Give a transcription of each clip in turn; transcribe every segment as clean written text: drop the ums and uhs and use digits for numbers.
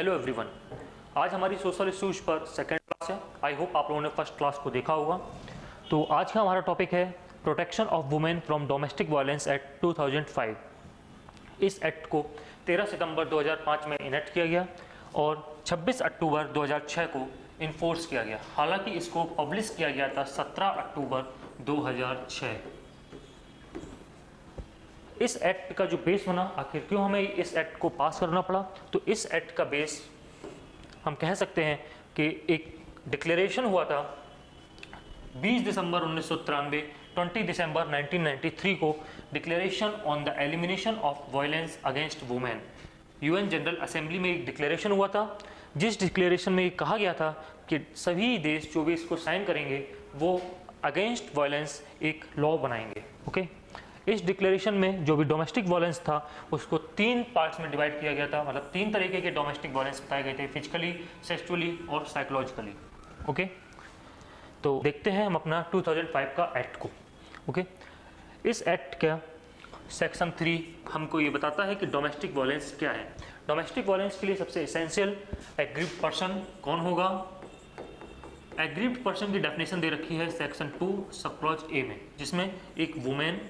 Hello everyone, आज हमारी social issues पर सेकंड क्लास है। आई होप आप लोगों ने फर्स्ट क्लास को देखा होगा। तो आज का हमारा टॉपिक है protection of women from domestic violence act 2005। इस एक्ट को 13 सितंबर 2005 में इनेक्ट किया गया और 26 अक्टूबर 2006 को इन्फोर्स किया गया। हालांकि इसको पब्लिश किया गया था 17 अक्टूबर 2006। इस एक्ट का जो बेस बना, आखिर क्यों हमें इस एक्ट को पास करना पड़ा, तो इस एक्ट का बेस हम कह सकते हैं कि एक डिक्लेरेशन हुआ था 20 दिसंबर 1993, 20 दिसंबर 1993 को declaration on the elimination of violence against women. UN general assembly में एक डिक्लेरेशन हुआ था, जिस डिक्लेरेशन में कहा गया था कि सभी देश जो भी इसको साइन करेंगे वो अगेंस्ट वायलेंस एक लॉ बनाएंगे। ओके, इस डिक्लेरेशन में जो भी डोमेस्टिक वायलेंस था उसको 3 पार्ट्स में डिवाइड किया गया था। मतलब 3 तरीके के डोमेस्टिक वायलेंस बताए गए थे, फिजिकली, सेक्सुअली और साइकोलॉजिकली। ओके, तो देखते हैं हम अपना 2005 का एक्ट को। ओके, इस एक्ट का सेक्शन 3 हमको ये बताता है कि डोमेस्टिक वायलेंस क्या है। डोमेस्टिक वायलेंस के लिए सबसे एसेंशियल एग्रीव्ड पर्सन कौन होगा। एग्रीव्ड पर्सन की डेफिनेशन दे रखी है सेक्शन 2 सब क्लॉज ए में, जिसमें एक वुमेन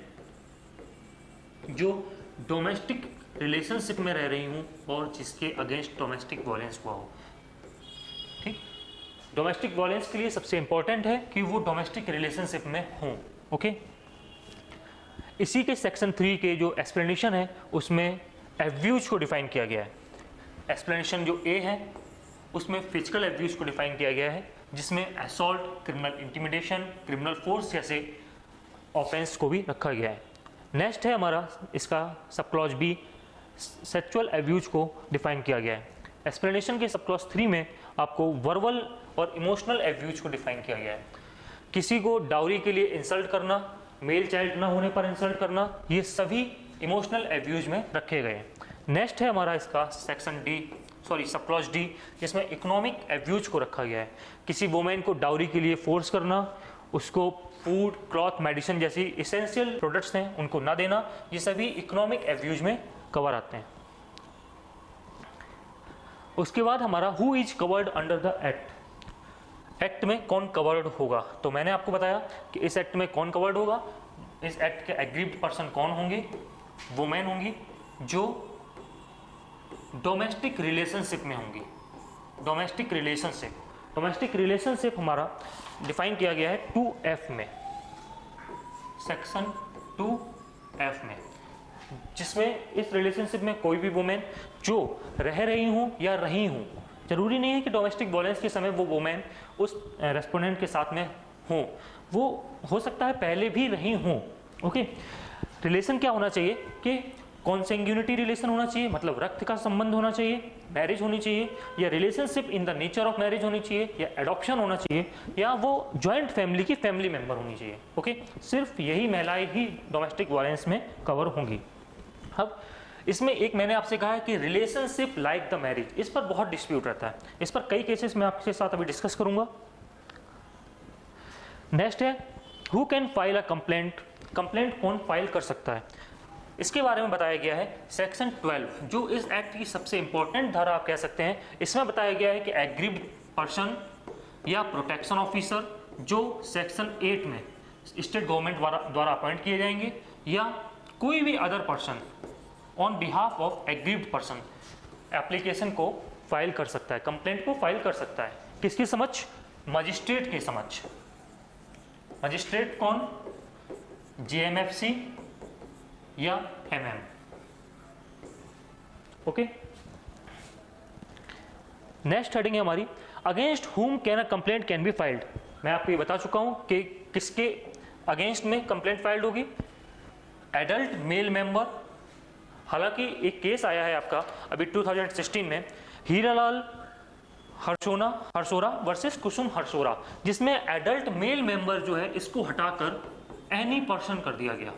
जो डोमेस्टिक रिलेशनशिप में रह रही हूँ और जिसके अगेंस्ट डोमेस्टिक वायलेंस हुआ हो। ठीक, डोमेस्टिक वायलेंस के लिए सबसे इंपॉर्टेंट है कि वो डोमेस्टिक रिलेशनशिप में हों। ओके, इसी के सेक्शन 3 के जो एक्सप्लेनेशन है उसमें एब्यूज को डिफाइन किया गया है। एक्सप्लेनेशन जो ए है उसमें फिजिकल एब्यूज को डिफाइन किया गया है, जिसमें assault, criminal intimidation, criminal force जैसे ऑफेंस को भी रखा गया है। नेक्स्ट है हमारा इसका सब क्लॉज बी, सेक्सुअल एब्यूज को डिफाइन किया गया है। एक्सप्लेनेशन के सब क्लॉज 3 में आपको वर्बल और इमोशनल एब्यूज को डिफाइन किया गया है। किसी को डाउरी के लिए इंसल्ट करना, मेल चाइल्ड ना होने पर इंसल्ट करना, ये सभी इमोशनल एब्यूज में रखे गए हैं। नेक्स्ट है हमारा इसका सेक्शन सब क्लॉज डी, जिसमें इकोनॉमिक एब्यूज को रखा गया है। किसी वुमेन को डाउरी के लिए फोर्स करना, उसको फूड, क्लॉथ, मेडिसिन जैसी इसेंशियल प्रोडक्ट्स हैं उनको ना देना, ये सभी इकोनॉमिक एब्यूज में कवर आते हैं। उसके बाद हमारा who is covered under the act. Act में कौन कवर्ड होगा, तो मैंने आपको बताया कि इस एक्ट में कौन कवर्ड होगा। इस एक्ट के एग्रीव्ड पर्सन कौन होंगे, वुमेन होंगी जो डोमेस्टिक रिलेशनशिप में होंगी। डोमेस्टिक रिलेशनशिप हमारा डिफाइन किया गया है 2F में, सेक्शन 2F में, जिसमें इस रिलेशनशिप में कोई भी वुमेन जो रह रही हूँ या रही हूँ, जरूरी नहीं है कि डोमेस्टिक वायलेंस के समय वो वुमेन उस रेस्पोंडेंट के साथ में हो, वो हो सकता है पहले भी रही हूँ। ओके, रिलेशन क्या होना चाहिए कि कॉन्सेंग्यूनिटी रिलेशन होना चाहिए, मतलब रक्त का संबंध होना चाहिए, मैरिज होनी चाहिए, या relationship in the nature of marriage होनी चाहिए, या एडॉप्शन होना चाहिए, या वो जॉइंट फैमिली की फैमिली मेंबर होनी चाहिए। ओके, सिर्फ यही महिलाएं ही डोमेस्टिक वायलेंस में कवर होंगी। अब इसमें एक मैंने आपसे कहा है कि रिलेशनशिप लाइक द मैरिज, इस पर बहुत डिस्प्यूट रहता है। इस पर कई केसेस मैं आपके साथ अभी डिस्कस करूंगा। नेक्स्ट है who can file a complaint. Complaint कौन फाइल कर सकता है, इसके बारे में बताया गया है सेक्शन 12, जो इस एक्ट की सबसे इंपॉर्टेंट धारा आप कह सकते हैं। इसमें बताया गया है कि एग्रीव्ड पर्सन या प्रोटेक्शन ऑफिसर जो सेक्शन 8 में स्टेट गवर्नमेंट द्वारा अपॉइंट किए जाएंगे, या कोई भी other person on behalf of aggrieved person application को फाइल कर सकता है, कंप्लेंट को फाइल कर सकता है। किसकी समझ, मजिस्ट्रेट की समझ। मजिस्ट्रेट कौन, JMFC या MM। ओके, नेक्स्ट हेडिंग है हमारी अगेंस्ट हुम can a complaint can be filed. मैं आपको ये बता चुका हूं कि किसके अगेंस्ट में कंप्लेंट फाइल्ड होगी, एडल्ट मेल मेंबर। हालांकि एक केस आया है आपका अभी 2016 में, हीरालाल हरसोरा वर्सेस कुसुम हरसोरा, जिसमें एडल्ट मेल मेंबर जो है इसको हटाकर एनी पर्सन कर दिया गया।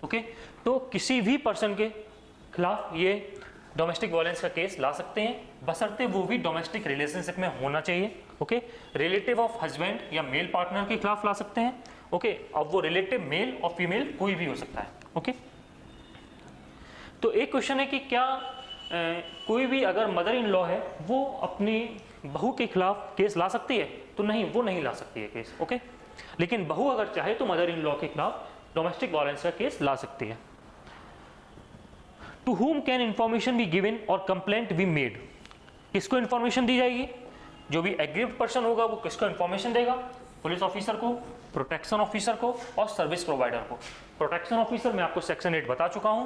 ओके, तो किसी भी पर्सन के खिलाफ ये डोमेस्टिक वायलेंस का केस ला सकते हैं, बशर्ते वो भी डोमेस्टिक रिलेशनशिप में होना चाहिए। ओके, रिलेटिव ऑफ हस्बैंड या मेल पार्टनर के खिलाफ ला सकते हैं। ओके, अब वो रिलेटिव मेल और फीमेल कोई भी हो सकता है। ओके, तो एक क्वेश्चन है कि क्या कोई भी अगर मदर इन लॉ है वो अपनी बहू के खिलाफ केस ला सकती है? तो नहीं, वो नहीं ला सकती है केस, ओके। लेकिन बहू अगर चाहे तो मदर इन लॉ के खिलाफ डोमेस्टिक वायलेंस का केस ला सकती है। To whom can information be given और कंप्लेंट बी मेड? किसको इंफॉर्मेशन दी जाएगी? जो भी एग्रीव्ड पर्सन होगा वो किसको इंफॉर्मेशन देगा? पुलिस ऑफिसर को, प्रोटेक्शन ऑफिसर को और सर्विस प्रोवाइडर को। प्रोटेक्शन ऑफिसर मैं आपको सेक्शन 8 बता चुका हूं,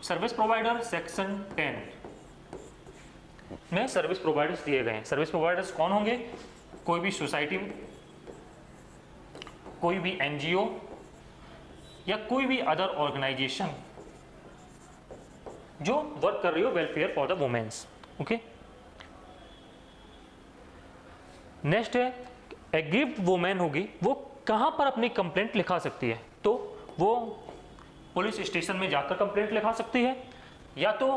सर्विस प्रोवाइडर सेक्शन 10 में सर्विस प्रोवाइडर्स दिए गए हैं। सर्विस प्रोवाइडर्स कौन होंगे? कोई भी सोसाइटी, कोई भी एनजीओ या कोई भी अदर ऑर्गेनाइजेशन जो वर्क कर रही हो welfare for the womens, okay. Next है एग्रीव्ड वुमेन होगी, वो कहां पर अपनी कंप्लेंट लिखा सकती है? तो वो पुलिस स्टेशन में जाकर कंप्लेंट लिखा सकती है, या तो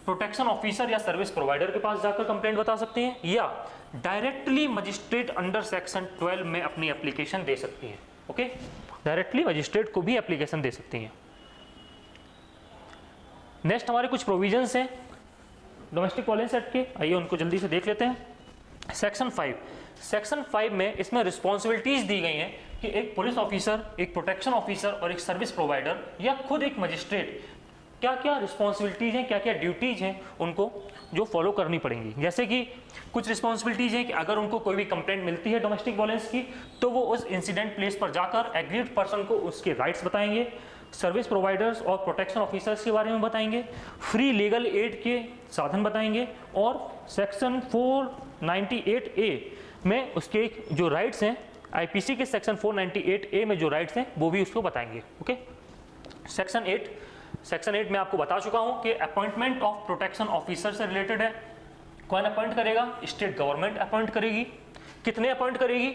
प्रोटेक्शन ऑफिसर या सर्विस प्रोवाइडर के पास जाकर कंप्लेंट बता सकती हैं, या डायरेक्टली मजिस्ट्रेट अंडर सेक्शन 12 में अपनी एप्लीकेशन दे सकती हैं, ओके। डायरेक्टली मजिस्ट्रेट को भी एप्लीकेशन दे सकती हैं। नेक्स्ट हमारे कुछ प्रोविजंस हैं डोमेस्टिक वायलेंस एक्ट के, आइए उनको जल्दी से देख लेते हैं। सेक्शन 5, सेक्शन 5 में इसमें रिस्पॉन्सिबिलिटीज दी गई हैं कि एक पुलिस ऑफिसर, एक प्रोटेक्शन ऑफिसर और एक सर्विस प्रोवाइडर या खुद एक मजिस्ट्रेट क्या क्या रिस्पॉन्सिबिलिटीज हैं, क्या क्या ड्यूटीज हैं उनको जो फॉलो करनी पड़ेंगी। जैसे कि कुछ रिस्पॉन्सिबिलिटीज हैं कि अगर उनको कोई भी कंप्लेंट मिलती है डोमेस्टिक वायलेंस की तो वो उस इंसिडेंट प्लेस पर जाकर एग्रीड पर्सन को उसके राइट्स बताएंगे, सर्विस प्रोवाइडर्स और प्रोटेक्शन ऑफिसर्स के बारे में बताएंगे, फ्री लीगल एड के साधन बताएंगे, और सेक्शन 498A में उसके जो राइट्स हैं, आईपीसी के सेक्शन 498A में जो राइट्स हैं वो भी उसको बताएंगे, ओके। सेक्शन 8 में आपको बता चुका हूं कि अपॉइंटमेंट ऑफ प्रोटेक्शन ऑफिसर से रिलेटेड है। कौन अपॉइंट करेगा? स्टेट गवर्नमेंट अपॉइंट करेगी। कितने अपॉइंट करेगी?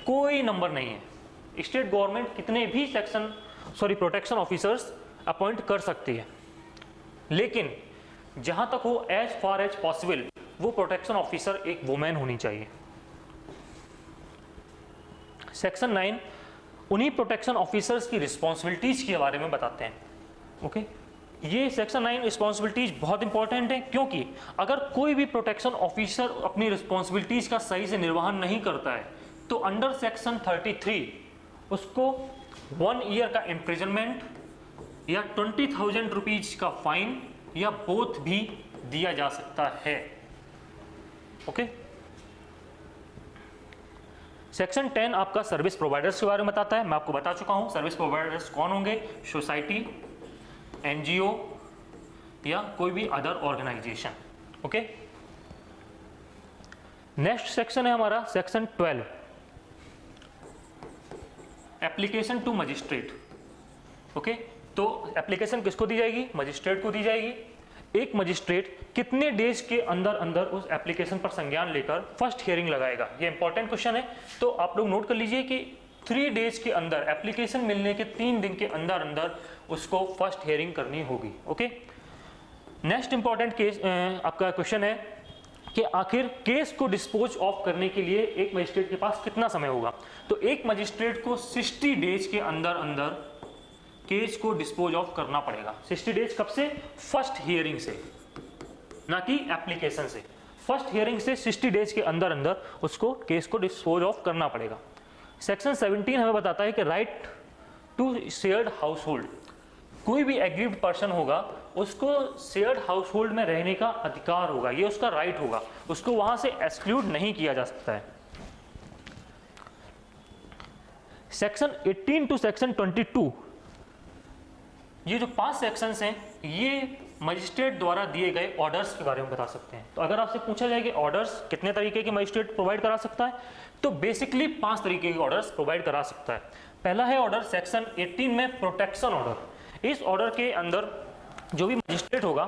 कोई नंबर नहीं है, स्टेट गवर्नमेंट कितने भी प्रोटेक्शन ऑफिसर्स अपॉइंट कर सकती है, लेकिन जहां तक हो एज फार एज पॉसिबल वो प्रोटेक्शन ऑफिसर एक वुमेन होनी चाहिए। सेक्शन 9 उन्हीं प्रोटेक्शन ऑफिसर्स की रिस्पॉन्सिबिलिटीज के बारे में बताते हैं, ओके। ये सेक्शन 9 रिस्पॉन्सिबिलिटीज बहुत इंपॉर्टेंट है, क्योंकि अगर कोई भी प्रोटेक्शन ऑफिसर अपनी रिस्पॉन्सिबिलिटीज का सही से निर्वहन नहीं करता है तो अंडर सेक्शन 33 उसको 1 ईयर का इम्प्रिजनमेंट या 20,000 रुपीज का फाइन या बोथ भी दिया जा सकता है, ओके। सेक्शन 10 आपका सर्विस प्रोवाइडर्स के बारे में बताता है। मैं आपको बता चुका हूं सर्विस प्रोवाइडर्स कौन होंगे, सोसाइटी, एनजीओ या कोई भी other organisation, okay. Next section है हमारा section 12, application to magistrate, okay. तो एप्लीकेशन किसको दी जाएगी? मजिस्ट्रेट को दी जाएगी। एक मजिस्ट्रेट कितने डेज के अंदर अंदर उस एप्लीकेशन पर संज्ञान लेकर फर्स्ट हियरिंग लगाएगा? ये इंपॉर्टेंट क्वेश्चन है, तो आप लोग नोट कर लीजिए कि 3 डेज के अंदर, एप्लीकेशन मिलने के 3 दिन के अंदर अंदर उसको फर्स्ट हियरिंग करनी होगी, ओके। नेक्स्ट इंपॉर्टेंट केस आपका क्वेश्चन है कि आखिर केस को डिस्पोज ऑफ करने के लिए एक मजिस्ट्रेट के पास कितना समय होगा? तो एक मजिस्ट्रेट को 60 डेज के अंदर अंदर केस को डिस्पोज ऑफ करना पड़ेगा। 60 डेज कब से? फर्स्ट हियरिंग से, ना कि एप्लीकेशन से। फर्स्ट हियरिंग से 60 डेज के अंदर अंदर उसको केस को डिस्पोज ऑफ करना पड़ेगा। सेक्शन 17 हमें बताता है कि right to shared household, कोई भी एग्रीव्ड पर्सन होगा उसको शेयर्ड हाउस होल्ड में रहने का अधिकार होगा, ये उसका राइट होगा, उसको वहां से एक्सक्लूड नहीं किया जा सकता है। सेक्शन 18 टू सेक्शन 22, ये जो 5 सेक्शंस हैं ये मजिस्ट्रेट द्वारा दिए गए ऑर्डर्स के बारे में बता सकते हैं। तो अगर आपसे पूछा जाए कि ऑर्डर्स कितने तरीके के मजिस्ट्रेट प्रोवाइड करा सकता है, तो बेसिकली 5 तरीके के ऑर्डर्स प्रोवाइड करा सकता है। पहला है ऑर्डर सेक्शन 18 में प्रोटेक्शन ऑर्डर। इस ऑर्डर के अंदर जो भी मजिस्ट्रेट होगा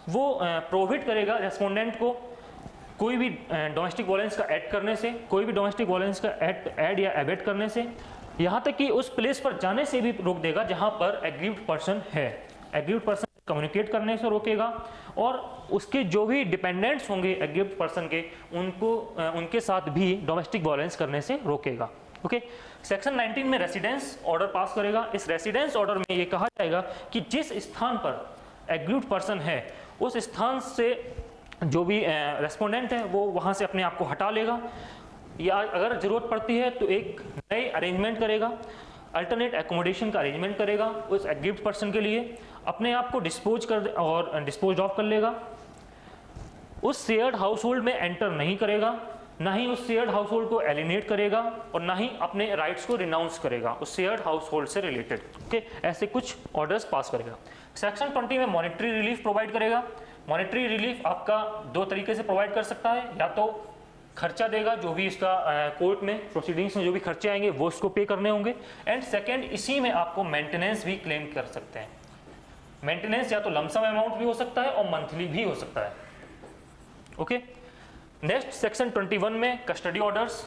वो प्रोहिबिट करेगा रेस्पोंडेंट को कोई भी डोमेस्टिक वायलेंस का एक्ट करने से, कोई भी डोमेस्टिक वायलेंस का एक्ट ऐड या एबेट करने से, यहाँ तक कि उस प्लेस पर जाने से भी रोक देगा जहां पर एग्रीव्ड पर्सन है। एग्रीव्ड पर्सन कम्युनिकेट करने से रोकेगा और उसके जो भी डिपेंडेंट्स होंगे एग्रीव्ड पर्सन के, उनके साथ भी डोमेस्टिक वायलेंस करने से रोकेगा, ओके। सेक्शन 19 में रेसिडेंस ऑर्डर पास करेगा। इस रेसिडेंस ऑर्डर में ये कहा जाएगा कि जिस स्थान पर एग्रीव्ड पर्सन है उस स्थान से जो भी रेस्पोंडेंट है वो वहाँ से अपने आप को हटा लेगा, या अगर ज़रूरत पड़ती है तो एक नए अरेंजमेंट करेगा, अल्टरनेट एकोमोडेशन का अरेंजमेंट करेगा उस एग्रीव्ड पर्सन के लिए, अपने आप को डिस्पोज ऑफ कर लेगा, उस शेयर्ड हाउस होल्ड में एंटर नहीं करेगा, ना ही उस शेयर्ड हाउस होल्ड को एलिनेट करेगा और ना ही अपने राइट्स को रिनाउंस करेगा उस शेयर्ड हाउस होल्ड से रिलेटेड। ओके, ऐसे कुछ ऑर्डर्स पास करेगा। सेक्शन 20 में मॉनेटरी रिलीफ प्रोवाइड करेगा। मॉनेटरी रिलीफ आपका दो तरीके से प्रोवाइड कर सकता है, या तो खर्चा देगा, जो भी इसका कोर्ट में प्रोसीडिंग्स में जो भी खर्चे आएंगे वो उसको पे करने होंगे, एंड सेकेंड इसी में आपको मेंटेनेंस भी क्लेम कर सकते हैं। मेंटेनेंस या तो लमसम अमाउंट भी हो सकता है और मंथली भी हो सकता है। ओके, नेक्स्ट सेक्शन 21 में कस्टडी ऑर्डर्स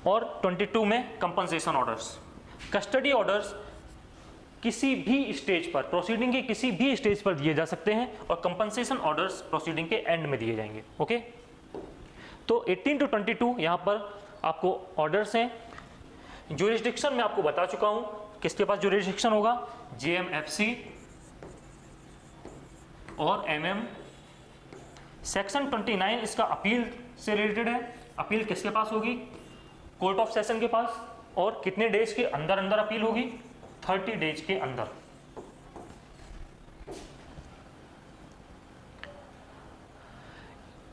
और 22 में कंपनसेशन ऑर्डर्स। कस्टडी ऑर्डर्स किसी भी स्टेज पर, प्रोसीडिंग के किसी भी स्टेज पर दिए जा सकते हैं, और कंपनसेशन ऑर्डर्स प्रोसीडिंग के एंड में दिए जाएंगे। ओके, तो 18 to 22 यहाँ पर आपको ऑर्डर्स हैं। ज्यूरिसडिक्शन में आपको बता चुका हूं किसके पास ज्यूरिसडिक्शन होगा, JMFC और MM। सेक्शन 29 इसका अपील से रिलेटेड है। अपील किसके पास होगी, कोर्ट ऑफ सेशन के पास, और कितने डेज के अंदर अंदर अपील होगी, 30 डेज के अंदर।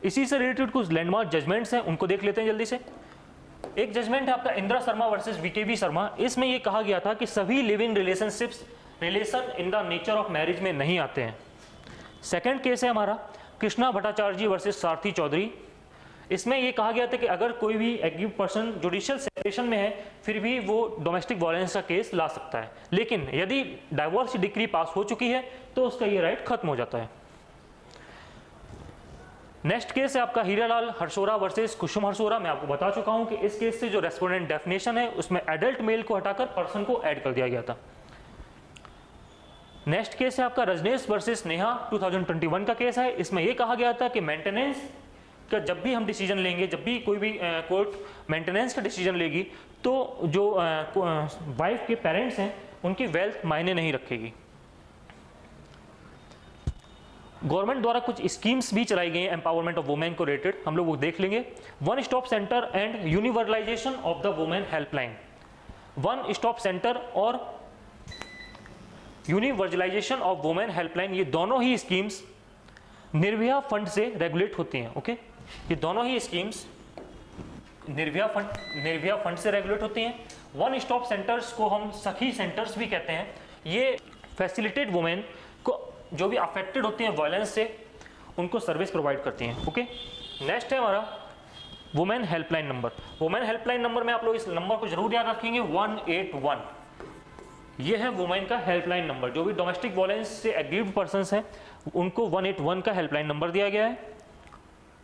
इसी से रिलेटेड कुछ लैंडमार्क जजमेंट्स हैं, उनको देख लेते हैं जल्दी से। एक जजमेंट है आपका इंदिरा शर्मा वर्सेस VKB शर्मा। इसमें यह कहा गया था कि सभी living relationships relation in the nature of marriage में नहीं आते हैं। सेकंड केस है हमारा कृष्णा भट्टाचार्य जी वर्सेस सारथी चौधरी। इसमें यह कहा गया था कि अगर कोई भी एग्रीव्ड पर्सन जुडिशियल सेपरेशन में है फिर भी वो डोमेस्टिक वायलेंस का केस ला सकता है, लेकिन यदि डाइवोर्स डिक्री पास हो चुकी है तो उसका ये राइट खत्म हो जाता है। नेक्स्ट केस है आपका हीरालाल हरसोरा वर्सेस कुसुम हरसोरा। मैं आपको बता चुका हूं कि इस केस से जो रेस्पोंडेंट डेफिनेशन है उसमें एडल्ट मेल को हटाकर पर्सन को ऐड कर दिया गया था। नेक्स्ट केस है आपका रजनेश वर्सेस नेहा, 2021 का केस है। इसमें यह कहा गया था कि मेंटेनेंस का जब भी हम डिसीजन लेंगे, जब भी कोई भी कोर्ट मेंटेनेंस का डिसीजन लेगी तो जो वाइफ के पेरेंट्स हैं उनकी वेल्थ मायने नहीं रखेगी। गवर्नमेंट द्वारा कुछ स्कीम्स भी चलाई गई हैं एम्पावरमेंट ऑफ वुमेन को रिलेटेड, हम लोग वो देख लेंगे। One stop centre and universalization of the women helpline. One stop centre और यूनिवर्सलाइजेशन ऑफ वुमेन हेल्पलाइन, ये दोनों ही स्कीम्स निर्भया फंड से रेगुलेट होती हैं। ओके, ये दोनों ही स्कीम्स निर्भया फंड से रेगुलेट होती हैं। वन स्टॉप सेंटर्स को हम सखी सेंटर्स भी कहते हैं। ये फैसिलिटेट वुमेन को जो भी अफेक्टेड होती हैं वायलेंस से उनको सर्विस प्रोवाइड करती हैं। ओके, नेक्स्ट है हमारा women helpline number. Women helpline number में आप लोग इस नंबर को जरूर याद रखेंगे, 181। ये है वुमेन का हेल्पलाइन नंबर। जो भी डोमेस्टिक वायलेंस से एग्रीव्ड पर्संस हैं उनको 181 का हेल्पलाइन नंबर दिया गया है।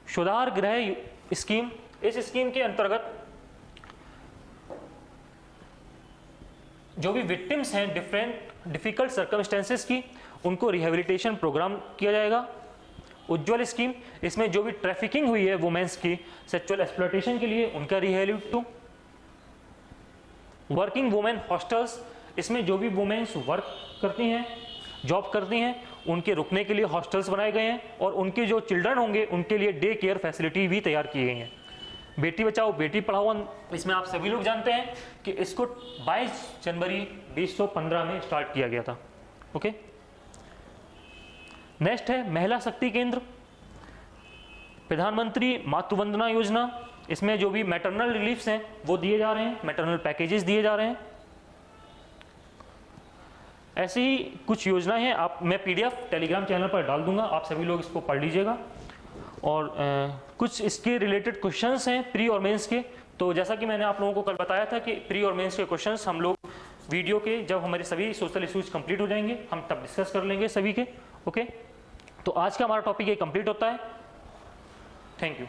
सुधार गृह स्कीम, इस स्कीम के अंतर्गत जो भी विक्टिम्स हैं डिफिकल्ट सर्कमस्टेंसेस की, उनको रिहेबिलिटेशन प्रोग्राम किया जाएगा। उज्ज्वल स्कीम, इसमें जो भी ट्रैफिकिंग हुई है वुमेन्स की सेक्सुअल एक्सप्लॉयटेशन के लिए उनका रिहेबिलिटेशन। वर्किंग वुमेन हॉस्टल्स, इसमें जो भी वुमेन्स वर्क करती हैं, जॉब करती हैं, उनके रुकने के लिए हॉस्टल्स बनाए गए हैं, और उनके जो चिल्ड्रन होंगे उनके लिए डे केयर फैसिलिटी भी तैयार की गई हैं। बेटी बचाओ बेटी पढ़ाओ, इसमें आप सभी लोग जानते हैं कि इसको 22 जनवरी 2015 में स्टार्ट किया गया था। ओके, नेक्स्ट है महिला शक्ति केंद्र, प्रधानमंत्री मातृवंदना योजना। इसमें जो भी मैटरनल रिलीफ्स हैं वो दिए जा रहे हैं, मैटरनल पैकेजेस दिए जा रहे हैं। ऐसी ही कुछ योजनाएं हैं, आप मैं PDF टेलीग्राम चैनल पर डाल दूंगा, आप सभी लोग इसको पढ़ लीजिएगा। और कुछ इसके रिलेटेड क्वेश्चंस हैं प्री और मेंस के। तो जैसा कि मैंने आप लोगों को कल बताया था कि प्री और मेंस के क्वेश्चंस हम लोग वीडियो के जब हमारे सभी सोशल इश्यूज कंप्लीट हो जाएंगे हम तब डिस्कस कर लेंगे सभी के। ओके, तो आज का हमारा टॉपिक ये कंप्लीट होता है। Thank you.